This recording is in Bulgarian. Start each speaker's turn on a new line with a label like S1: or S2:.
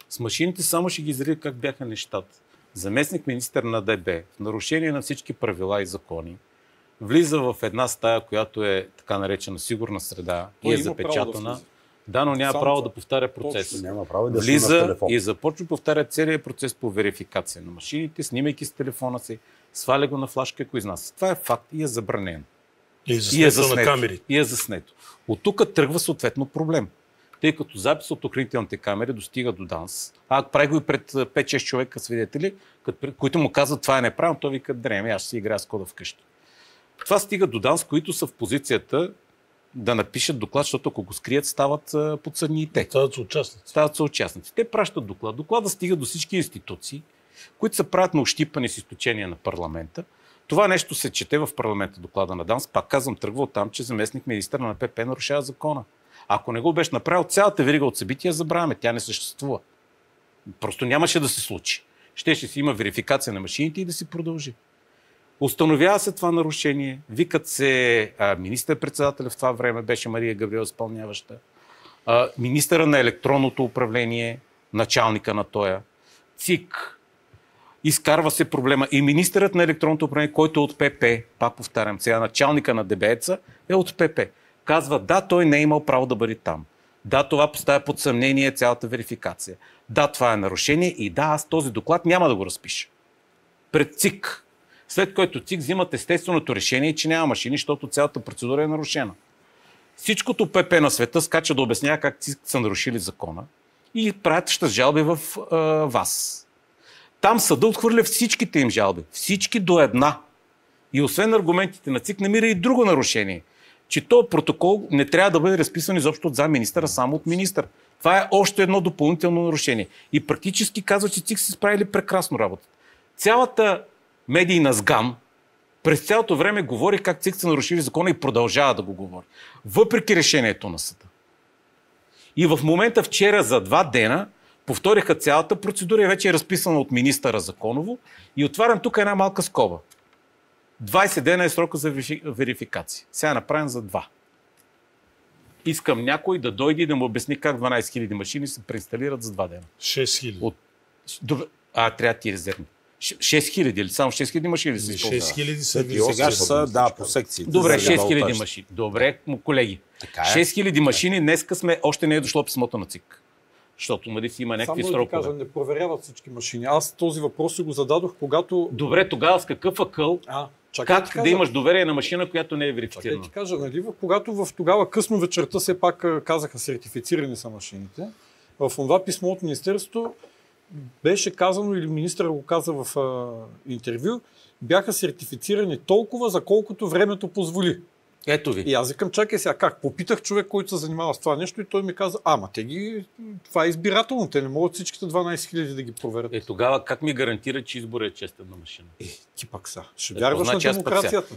S1: С машините само ще ги изреди как бяха нещата. Заместник министър на ДБ, в нарушение на всички правила и закони, влиза в една стая, която е така наречена сигурна среда и е запечатана. Да, но няма право да повтаря процеса.
S2: Няма право да
S1: влиза и започва да повтаря целият процес по верификация на машините, снимайки с телефона си, сваля го на флашка и го изнася. Това е факт и е забранено.
S3: И е заснето на камерите.
S1: И е заснето. От тук тръгва съответно проблем. Тъй като запис от охранителните камери достига до ДАНС, прави го и пред 5-6 човека свидетели, които му казват това е неправилно, той вика дреме, аз ще си играя с кода вкъщи. Това стига до ДАНС, които са в позицията да напишат доклад, защото ако го скрият, стават подсъдни и те. Стават съучастници. Те пращат доклад. Доклада стига до всички институции, които се правят на ощипани с изключение на парламента. Това нещо се чете в парламента, доклада на ДАНС. Пак казвам, тръгва от там, че заместник министър на ПП нарушава закона. Ако не го беше направил, цялата верига от събития забравяме. Тя не съществува. Просто нямаше да се случи. Щеше си има верификация на машините и да си продължи. Установява се това нарушение. Викат се министър-председателя в това време, беше Мария Габриел изпълняваща. Министъра на електронното управление, началника на тоя. ЦИК. Изкарва се проблема. И министърът на електронното управление, който е от ПП, пак повтарям сега, началника на ДБ-еца, е от ПП. Казва, да, той не е имал право да бъде там. Да, това поставя под съмнение цялата верификация. Да, това е нарушение и да, аз този доклад няма да го разпиша. Пред ЦИК. След което ЦИК взимат естественото решение, че няма машини, защото цялата процедура е нарушена. Всичкото ПП на света скача да обяснява как ЦИК са нарушили закона и правят жалби в ВАС. Там съда отхвърля всичките им жалби. Всички до една. И освен аргументите на ЦИК, намира и друго нарушение. Че този протокол не трябва да бъде разписан изобщо от замминистъра, само от министър. Това е още едно допълнително нарушение. И практически казва, че ЦИК са справили прекрасно работата. Цялата медийна сган през цялото време говори как ЦИК са нарушили закона и продължава да го говори. Въпреки решението на съда. И в момента вчера за 2 дена повториха цялата процедура и вече е разписана от министъра законово. И отварям тук една малка скоба. 20 дена е срока за верификация. сега е направен за 2. Искам някой да дойде и да му обясни как 12 000 машини се преинсталират за 2 дена.
S3: 6
S1: 000. Трябва да ти резервни. 6 000 или само 6 000 машини се използват?
S3: 6 000 са
S2: сега ще са, да, по секции.
S1: Добре, 6 000 машини. Добре, колеги. 6 000 машини, днеска още не е дошло писмото на ЦИК. Защото нали си има някакви срокове.
S4: Само да кажа, не проверяват всички машини. Аз този въпрос си го зададох, когато...
S1: Добре, тогава с какъв акъл? Как да имаш доверие на машина, която не е верифицирана?
S4: Чакай ти кажа, нали, когато тогава късно вечерта все пак казаха сертифицирани са машините, в това писмо от Министерството беше казано, или министър го каза в интервю, бяха сертифицирани толкова, за колкото времето позволи.
S1: Ето ви.
S4: И аз викам, чакай сега, как? Попитах човек, който се занимава с това нещо и той ми каза, това е избирателно, те не могат всичките 12 000 да ги проверят.
S1: Тогава как ми гарантира, че избор е честен на машина?
S4: Ти пак са. Ще вярваш на демокрацията.